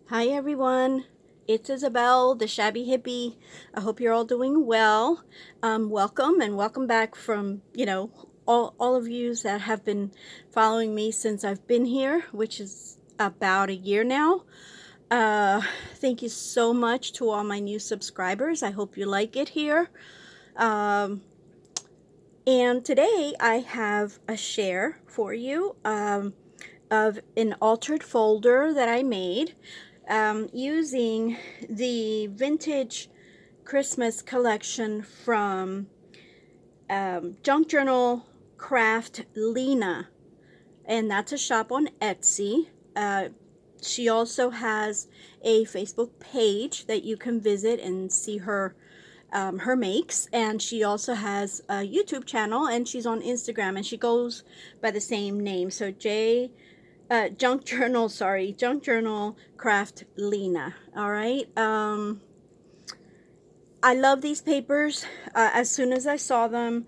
Hi everyone, it's Isabel, the Shabby Hippie. I hope you're all doing well. Welcome and welcome back from, all of you that have been following me since I've been here, which is about a year now. Uh, Thank you so much to all my new subscribers. I hope you like it here. Um, and today I have a share for you of an altered folder that I made using the vintage Christmas collection from Junk Journal Craft Lena, and that's a shop on Etsy. She also has a Facebook page that you can visit and see her makes, and she also has a YouTube channel, and she's on Instagram, and she goes by the same name. So Junk Journal Craft Lena. All right. I love these papers. As soon as I saw them,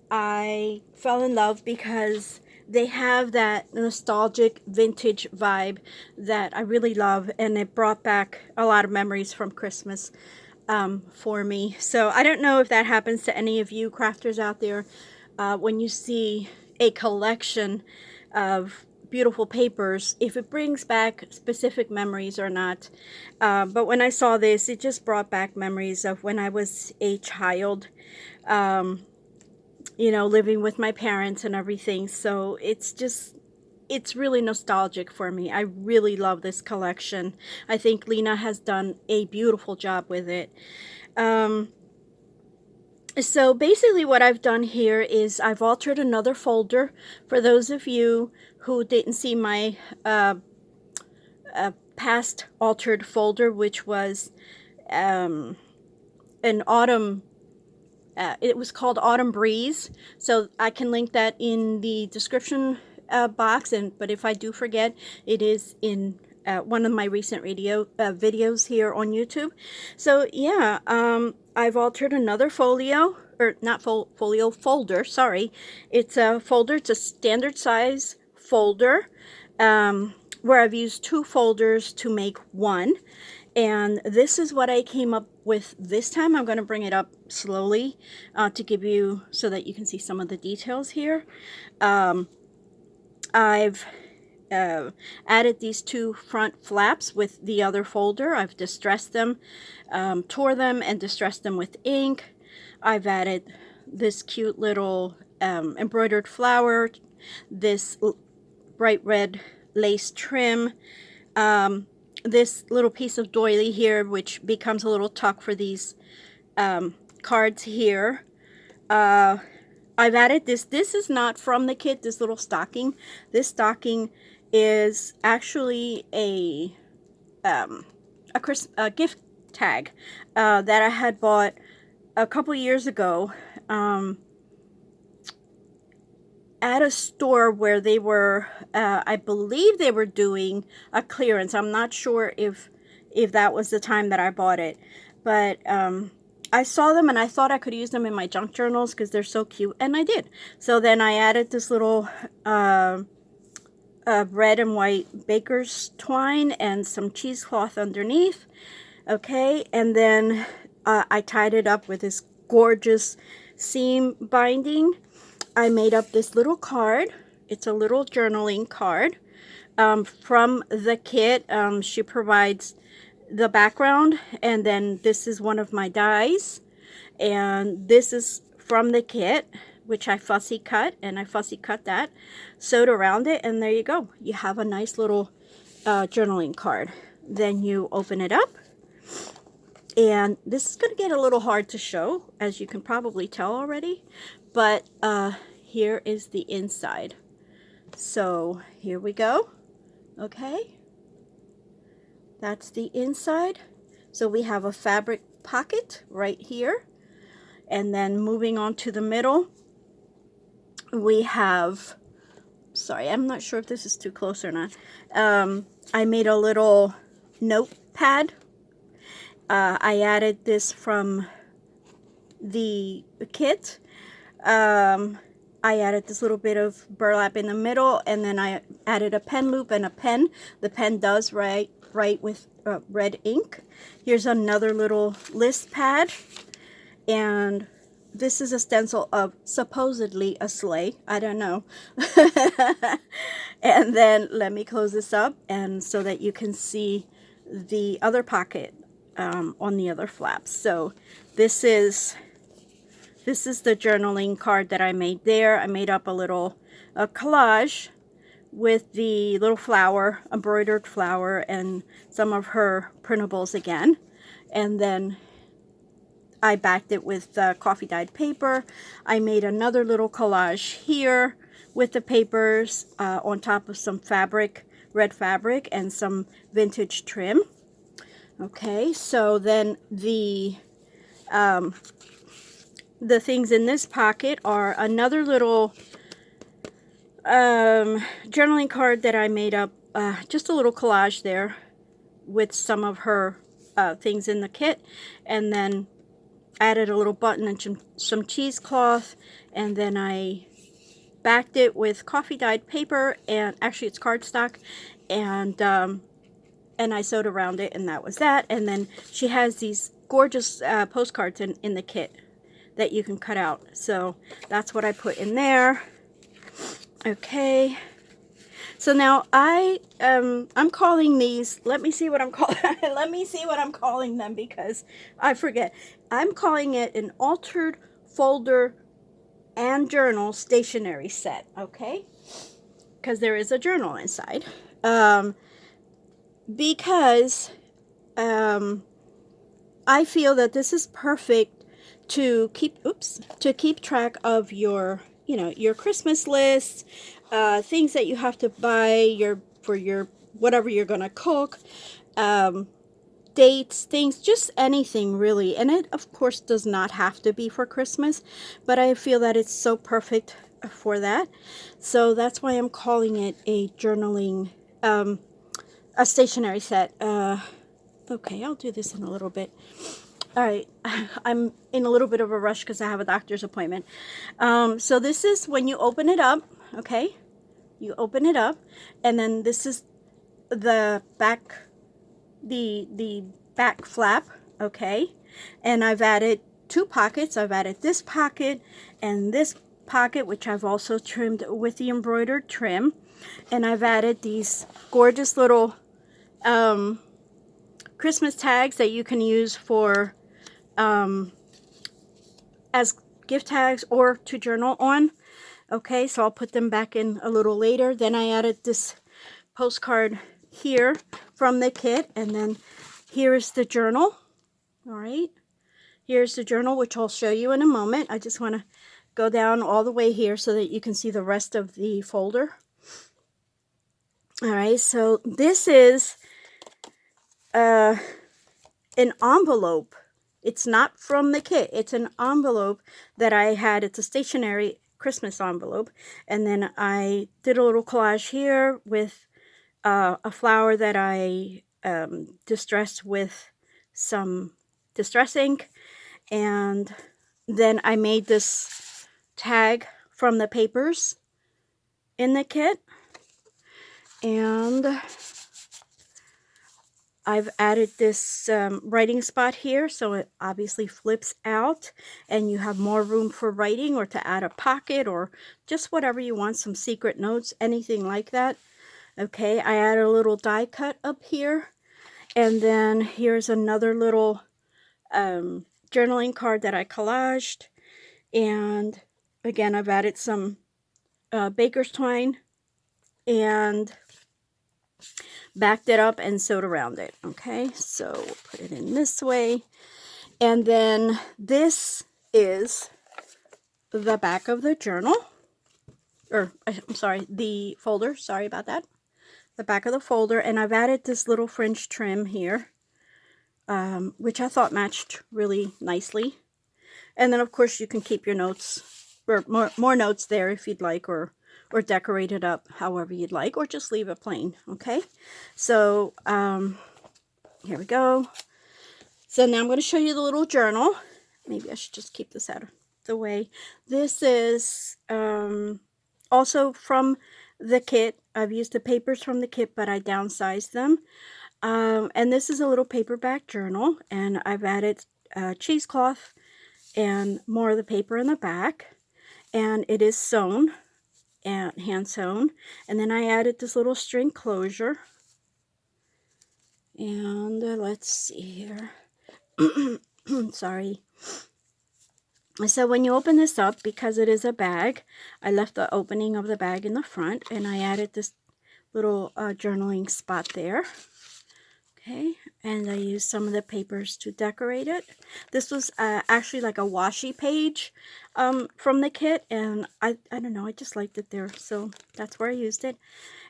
I fell in love because they have that nostalgic vintage vibe that I really love, and it brought back a lot of memories from Christmas for me. So I don't know if that happens to any of you crafters out there when you see a collection of beautiful papers, if it brings back specific memories or not. But when I saw this, it just brought back memories of when I was a child, living with my parents and everything. So it's really nostalgic for me. I really love this collection. I think Lena has done a beautiful job with it. So basically what I've done here is I've altered another folder. For those of you who didn't see my past altered folder, which was an autumn, it was called Autumn Breeze. So I can link that in the description box, but if I do forget, it is in one of my recent videos here on YouTube. So yeah, I've altered another folio, or not folio, folder, sorry. It's a folder, it's a standard size folder, where I've used two folders to make one. And this is what I came up with this time. I'm going to bring it up slowly to give you, so that you can see some of the details here. I've added these two front flaps with the other folder. I've distressed them, tore them, and distressed them with ink. I've added this cute little embroidered flower, this bright red lace trim, this little piece of doily here, which becomes a little tuck for these cards here. I've added this. This is not from the kit, this little stocking. This stocking is actually a gift tag that I had bought a couple years ago at a store where they were, I believe they were doing a clearance. I'm not sure if that was the time that I bought it, but I saw them and I thought I could use them in my junk journals because they're so cute, and I did. So then I added this little red and white baker's twine and some cheesecloth underneath. Okay, and then I tied it up with this gorgeous seam binding. I made up this little card. It's a little journaling card from the kit. She provides the background, and then this is one of my dies, and this is from the kit, which I fussy cut, and I fussy cut that, sewed around it, and there you go. You have a nice little journaling card. Then you open it up, and this is going to get a little hard to show, as you can probably tell already, but here is the inside. So here we go. Okay, that's the inside. So we have a fabric pocket right here, and then moving on to the middle, we have, sorry, I'm not sure if this is too close or not. I made a little notepad. I added this from the kit. I added this little bit of burlap in the middle, and then I added a pen loop and a pen. The pen does write with red ink. Here's another little list pad, and this is a stencil of supposedly a sleigh. I don't know. And then let me close this up, and so that you can see the other pocket on the other flaps. So this is the journaling card that I made there. I made up a little collage with the little flower, embroidered flower, and some of her printables again. And then I backed it with coffee dyed paper. I made another little collage here with the papers on top of some fabric, red fabric, and some vintage trim. Okay, so then the things in this pocket are another little journaling card that I made up, just a little collage there with some of her things in the kit, and then added a little button and some cheesecloth, and then I backed it with coffee dyed paper, and actually it's cardstock, and I sewed around it, and that was that. And then she has these gorgeous postcards in the kit that you can cut out, so that's what I put in there. Okay, so now I'm calling these, let me see what I'm calling let me see what I'm calling them, because I forget. I'm calling it an altered folder and journal stationery set, okay? Because there is a journal inside. Because I feel that this is perfect to keep track of your, your Christmas list, things that you have to buy for your whatever you're gonna cook, dates, things, just anything really. And it of course does not have to be for Christmas, but I feel that it's so perfect for that. So that's why I'm calling it a journaling, a stationery set. Okay, I'll do this in a little bit. All right, I'm in a little bit of a rush because I have a doctor's appointment. So this is when you open it up, okay? You open it up, and then this is the back, the back flap, okay? And I've added two pockets. I've added this pocket and this pocket, which I've also trimmed with the embroidered trim. And I've added these gorgeous little Christmas tags that you can use for as gift tags or to journal on. Okay, so I'll put them back in a little later. Then I added this postcard here from the kit, and then here's the journal. All right, here's the journal, which I'll show you in a moment. I just want to go down all the way here so that you can see the rest of the folder. All right, so this is an envelope. It's not from the kit. It's an envelope that I had. It's a stationery Christmas envelope. And then I did a little collage here with a flower that I distressed with some distress ink. And then I made this tag from the papers in the kit. And I've added this writing spot here, so it obviously flips out and you have more room for writing, or to add a pocket, or just whatever you want, some secret notes, anything like that. Okay, I added a little die cut up here, and then here's another little journaling card that I collaged, and again I've added some baker's twine and backed it up and sewed around it. Okay, so we'll put it in this way. And then this is the back of the journal, or I'm sorry, the folder, sorry about that, the back of the folder. And I've added this little fringe trim here, which I thought matched really nicely. And then of course you can keep your notes, or more notes there if you'd like, or decorate it up however you'd like, or just leave it plain. Okay, so here we go. So now I'm going to show you the little journal. Maybe I should just keep this out of the way. This is also from the kit. I've used the papers from the kit, but I downsized them. And this is a little paperback journal, and I've added cheesecloth and more of the paper in the back, and it is sewn and hand sewn. And then I added this little string closure, and let's see here. Sorry. So when you open this up, because it is a bag, I left the opening of the bag in the front, and I added this little journaling spot there. Okay, and I used some of the papers to decorate it. This was actually like a washi page from the kit, and I don't know, I just liked it there, so that's where I used it.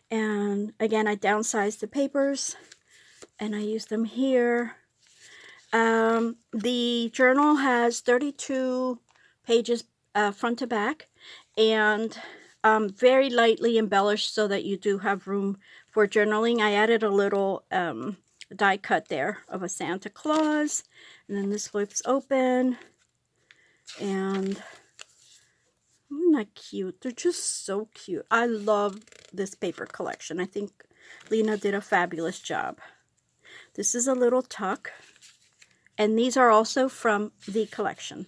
And again, I downsized the papers, and I used them here. The journal has 32 pages front to back, and very lightly embellished so that you do have room for journaling. I added a little die cut there of a Santa Claus, and then this flips open, and isn't that cute? They're just so cute. I love this paper collection. I think Lena did a fabulous job. This is a little tuck, and these are also from the collection.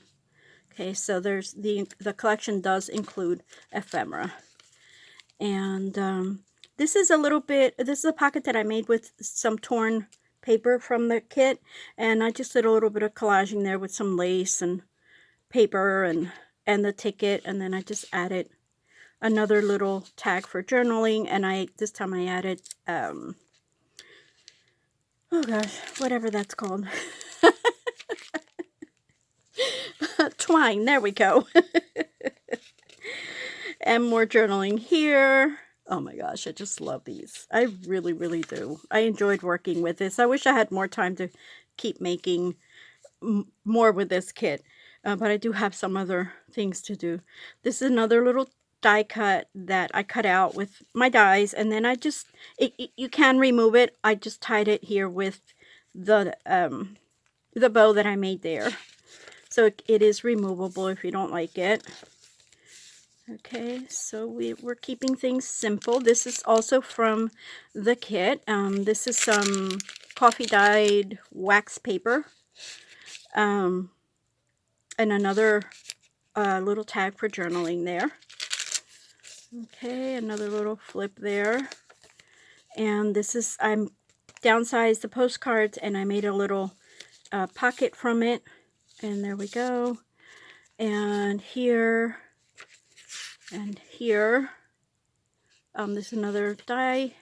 Okay, so there's the collection does include ephemera. And this is a little bit, this is a pocket that I made with some torn paper from the kit, and I just did a little bit of collaging there with some lace and paper and the ticket, and then I just added another little tag for journaling, and this time I added oh gosh, whatever that's called. Twine, there we go. And more journaling here. Oh my gosh, I just love these. I really, really do. I enjoyed working with this. I wish I had more time to keep making more with this kit. But I do have some other things to do. This is another little die cut that I cut out with my dies. And then I just, you can remove it. I just tied it here with the bow that I made there. So it is removable if you don't like it. Okay, so we're keeping things simple. This is also from the kit. This is some coffee dyed wax paper. And another little tag for journaling there. Okay, another little flip there. And this is, I'm downsized the postcards, and I made a little pocket from it. And there we go. And here, and here. This is another die.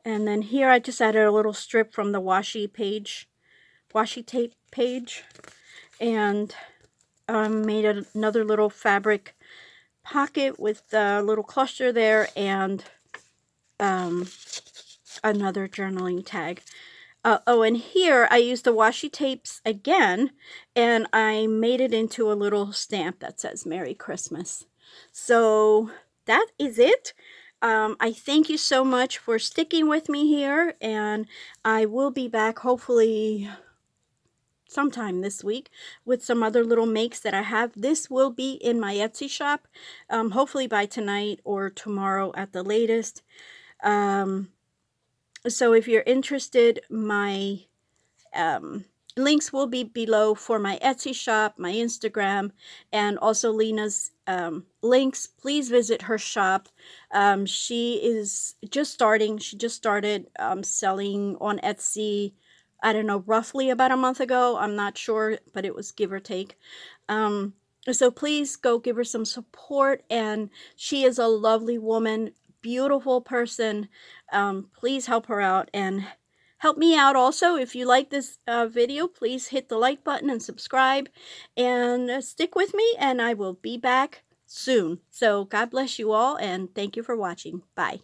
And then here I just added a little strip from the washi tape page. And made another little fabric pocket with a little cluster there, and another journaling tag. Oh, and here I used the washi tapes again, and I made it into a little stamp that says Merry Christmas. So that is it. I thank you so much for sticking with me here, and I will be back hopefully sometime this week with some other little makes that I have. This will be in my Etsy shop, hopefully by tonight or tomorrow at the latest. So if you're interested, my links will be below for my Etsy shop, my Instagram, and also Lena's links. Please visit her shop. She is just starting. She just started selling on Etsy, I don't know, roughly about a month ago. I'm not sure, but it was give or take. So please go give her some support. And she is a lovely woman, beautiful person. Please help her out and help me out also. If you like this video, please hit the like button and subscribe, and stick with me, and I will be back soon. So God bless you all, and thank you for watching. Bye.